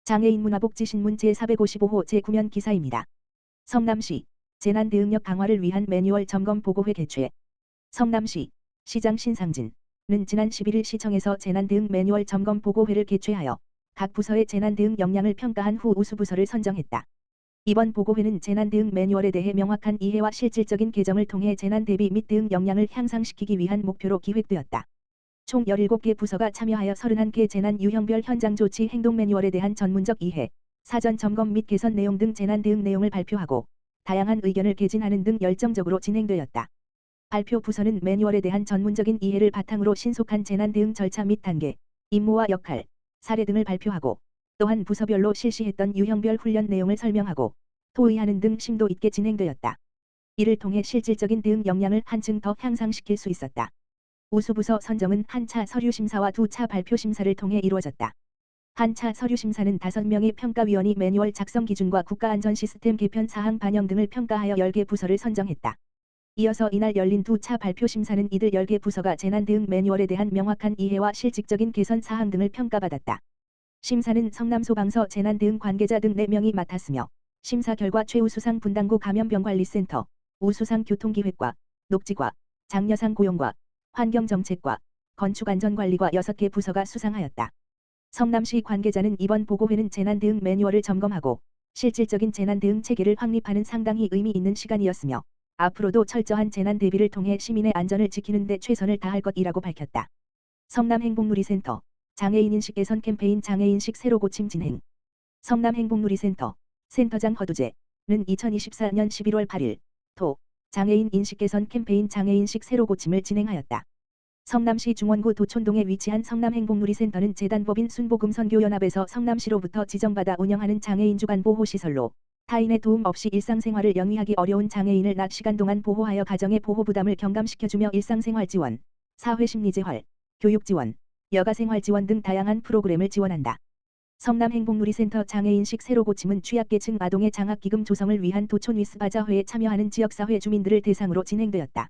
장애인 문화복지신문 제455호 제9면 기사입니다. 성남시 재난대응력 강화를 위한 매뉴얼 점검 보고회 개최. 성남시 시장 신상진은 지난 11일 시청에서 재난대응 매뉴얼 점검 보고회를 개최하여 각 부서의 재난대응 역량을 평가한 후 우수부서를 선정했다. 이번 보고회는 재난대응 매뉴얼에 대해 명확한 이해와 실질적인 개정을 통해 재난 대비 및 대응 역량을 향상시키기 위한 목표로 기획되었다. 총 17개 부서가 참여하여 31개 재난 유형별 현장조치 행동 매뉴얼에 대한 전문적 이해, 사전 점검 및 개선 내용 등 재난 대응 내용을 발표하고 다양한 의견을 개진하는 등 열정적으로 진행되었다. 발표 부서는 매뉴얼에 대한 전문적인 이해를 바탕으로 신속한 재난 대응 절차 및 단계, 임무와 역할, 사례 등을 발표하고 또한 부서별로 실시했던 유형별 훈련 내용을 설명하고 토의하는 등 심도 있게 진행되었다. 이를 통해 실질적인 대응 역량을 한층 더 향상시킬 수 있었다. 우수부서 선정은 한 차 서류심사와 두 차 발표심사를 통해 이루어졌다. 한 차 서류심사는 5명의 평가위원이 매뉴얼 작성 기준과 국가안전시스템 개편 사항 반영 등을 평가하여 10개 부서를 선정했다. 이어서 이날 열린 두 차 발표심사는 이들 10개 부서가 재난대응 매뉴얼에 대한 명확한 이해와 실질적인 개선 사항 등을 평가받았다. 심사는 성남소방서 재난대응 관계자 등 4명이 맡았으며 심사 결과 최우수상 분당구 감염병관리센터, 우수상 교통기획과, 녹지과, 장려상 고용과, 환경정책과, 건축안전관리과 6개 부서가 수상하였다. 성남시 관계자는 이번 보고회는 재난대응 매뉴얼을 점검하고 실질적인 재난대응 체계를 확립하는 상당히 의미 있는 시간이었으며 앞으로도 철저한 재난 대비를 통해 시민의 안전을 지키는 데 최선을 다할 것이라고 밝혔다. 성남행복누리센터 장애인인식 개선 캠페인 장애인식 새로 고침 진행. 성남행복누리센터 센터장 허두재는 2024년 11월 8일 도 장애인 인식 개선 캠페인 장애인식 새로 고침을 진행하였다. 성남시 중원구 도촌동에 위치한 성남행복누리센터는 재단법인 순복음선교연합에서 성남시로부터 지정받아 운영하는 장애인 주간 보호시설로 타인의 도움 없이 일상생활을 영위하기 어려운 장애인을 낮 시간 동안 보호하여 가정의 보호 부담을 경감시켜주며 일상생활 지원, 사회심리재활, 교육지원, 여가생활 지원 등 다양한 프로그램을 지원한다. 성남행복누리센터 장애인식 새로 고침은 취약계층 아동의 장학기금 조성을 위한 도촌 위스바자회에 참여하는 지역사회 주민들을 대상으로 진행되었다.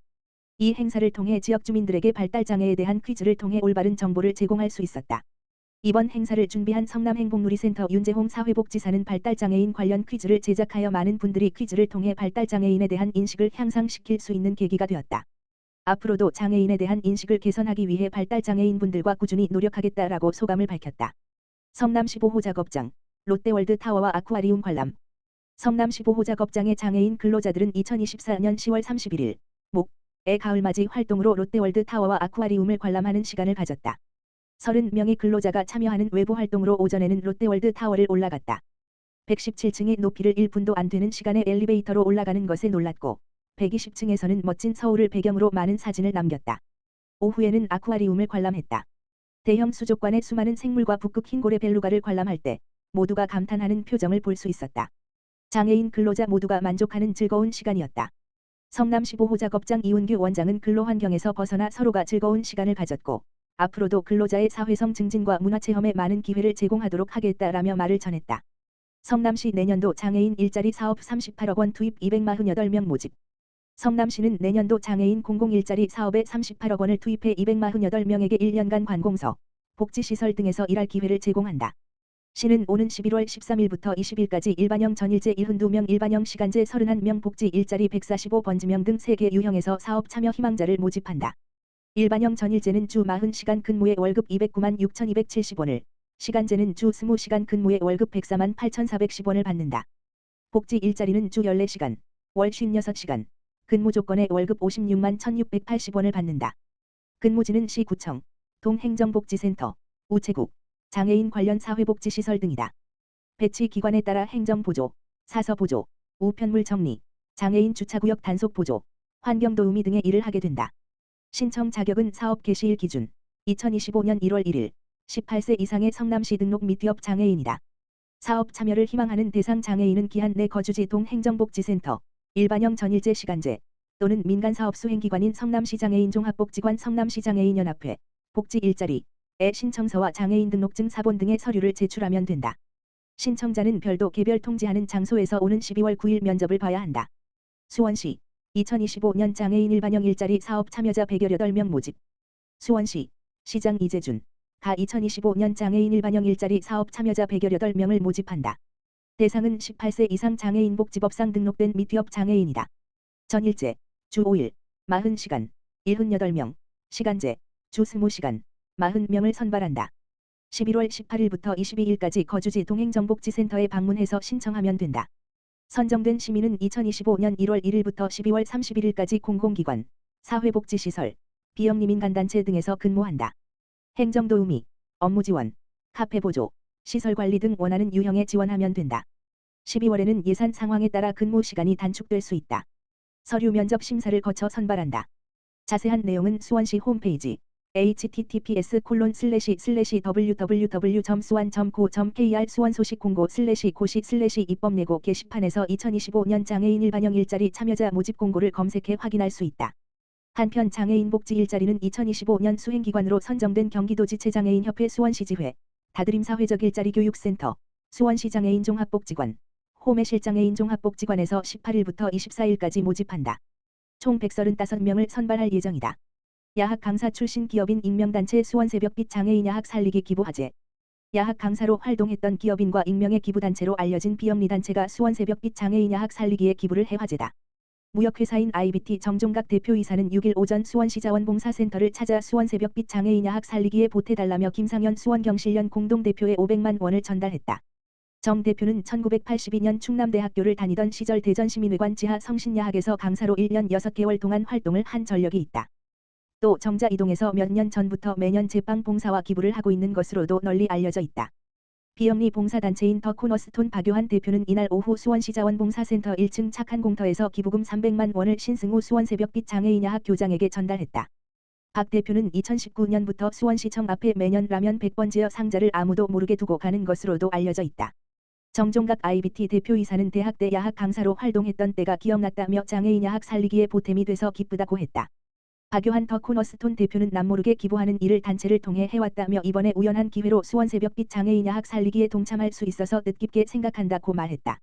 이 행사를 통해 지역 주민들에게 발달장애에 대한 퀴즈를 통해 올바른 정보를 제공할 수 있었다. 이번 행사를 준비한 성남행복누리센터 윤재홍 사회복지사는 발달장애인 관련 퀴즈를 제작하여 많은 분들이 퀴즈를 통해 발달장애인에 대한 인식을 향상시킬 수 있는 계기가 되었다. 앞으로도 장애인에 대한 인식을 개선하기 위해 발달장애인 분들과 꾸준히 노력하겠다라고 소감을 밝혔다. 성남시 보호작업장, 롯데월드 타워와 아쿠아리움 관람. 성남시 보호작업장의 장애인 근로자들은 2024년 10월 31일 목.의 가을맞이 활동으로 롯데월드 타워와 아쿠아리움을 관람하는 시간을 가졌다. 30명의 근로자가 참여하는 외부 활동으로 오전에는 롯데월드 타워를 올라갔다. 117층의 높이를 1분도 안 되는 시간에 엘리베이터로 올라가는 것에 놀랐고 120층에서는 멋진 서울을 배경으로 많은 사진을 남겼다. 오후에는 아쿠아리움을 관람했다. 대형 수족관의 수많은 생물과 북극 흰고래 벨루가를 관람할 때 모두가 감탄하는 표정을 볼 수 있었다. 장애인 근로자 모두가 만족하는 즐거운 시간이었다. 성남시 보호작업장 이운규 원장은 근로환경에서 벗어나 서로가 즐거운 시간을 가졌고 앞으로도 근로자의 사회성 증진과 문화체험에 많은 기회를 제공하도록 하겠다라며 말을 전했다. 성남시 내년도 장애인 일자리 사업 38억 원 투입 248명 모집. 성남시는 내년도 장애인 공공일자리 사업에 38억 원을 투입해 248명에게 1년간 관공서, 복지시설 등에서 일할 기회를 제공한다. 시는 오는 11월 13일부터 20일까지 일반형 전일제 72명 일반형 시간제 31명 복지 일자리 145번지명 등 3개 유형에서 사업 참여 희망자를 모집한다. 일반형 전일제는 주 40시간 근무에 월급 209만 6,270원을, 시간제는 주 20시간 근무에 월급 104만 8,410원을 받는다. 복지 일자리는 주 14시간, 월 56시간, 근무 조건에 월급 56만 1,680원을 받는다. 근무지는 시구청, 동행정복지센터, 우체국, 장애인 관련 사회복지시설 등이다. 배치 기관에 따라 행정보조, 사서보조, 우편물 정리, 장애인 주차구역 단속보조, 환경도우미 등의 일을 하게 된다. 신청 자격은 사업 개시일 기준 2025년 1월 1일 18세 이상의 성남시 등록 및 위협 장애인이다. 사업 참여를 희망하는 대상 장애인은 기한 내 거주지 동행정복지센터, 일반형 전일제 시간제 또는 민간사업 수행기관인 성남시 장애인 종합복지관 성남시 장애인연합회, 복지 일자리에 신청서와 장애인 등록증 사본 등의 서류를 제출하면 된다. 신청자는 별도 개별 통지하는 장소에서 오는 12월 9일 면접을 봐야 한다. 수원시 2025년 장애인 일반형 일자리 사업 참여자 118명 모집. 수원시 시장 이재준 가 2025년 장애인 일반형 일자리 사업 참여자 118명을 모집한다. 대상은 18세 이상 장애인 복지법상 등록된 미취업 장애인이다. 전일제, 주 5일, 40시간, 78명, 시간제, 주 20시간, 40명을 선발한다. 11월 18일부터 22일까지 거주지 동행정복지센터에 방문해서 신청하면 된다. 선정된 시민은 2025년 1월 1일부터 12월 31일까지 공공기관, 사회복지시설, 비영리민간단체 등에서 근무한다. 행정도우미, 업무지원, 카페보조, 시설관리 등 원하는 유형에 지원하면 된다. 12월에는 예산 상황에 따라 근무 시간이 단축될 수 있다. 서류 면접 심사를 거쳐 선발한다. 자세한 내용은 수원시 홈페이지 https://www.suan.co.kr 수원소식 공고 고시 입법예고 게시판에서 2025년 장애인 일반형 일자리 참여자 모집 공고를 검색해 확인할 수 있다. 한편 장애인 복지 일자리는 2025년 수행기관으로 선정된 경기도지체장애인협회 수원시지회, 다드림사회적 일자리 교육센터, 수원시 장애인 종합복지관, 홈의실 장애인 종합복지관에서 18일부터 24일까지 모집한다. 총 135명을 선발할 예정이다. 야학 강사 출신 기업인 익명단체 수원새벽빛 장애인 야학 살리기 기부화제. 야학 강사로 활동했던 기업인과 익명의 기부단체로 알려진 비영리단체가 수원새벽빛 장애인 야학 살리기에 기부를 해 화제다. 무역회사인 IBT 정종각 대표이사는 6일 오전 수원시 자원봉사센터를 찾아 수원새벽빛 장애인 야학 살리기에 보태달라며 김상현 수원경실련 공동대표에 500만 원을 전달했다. 정 대표는 1982년 충남대학교를 다니던 시절 대전시민회관 지하 성신야학에서 강사로 1년 6개월 동안 활동을 한 전력이 있다. 또 정자 이동에서 몇 년 전부터 매년 제빵 봉사와 기부를 하고 있는 것으로도 널리 알려져 있다. 비영리 봉사단체인 더 코너스톤 박요한 대표는 이날 오후 수원시 자원봉사센터 1층 착한 공터에서 기부금 300만 원을 신승우 수원새벽빛 장애인 야학 교장에게 전달했다. 박 대표는 2019년부터 수원시청 앞에 매년 라면 100번 지어 상자를 아무도 모르게 두고 가는 것으로도 알려져 있다. 정종각 IBT 대표이사는 대학 때 야학 강사로 활동했던 때가 기억났다며 장애인 야학 살리기에 보탬이 돼서 기쁘다고 했다. 박요한 더 코너스톤 대표는 남모르게 기부하는 일을 단체를 통해 해왔다며 이번에 우연한 기회로 수원새벽빛 장애인 야학 살리기에 동참할 수 있어서 뜻깊게 생각한다고 말했다.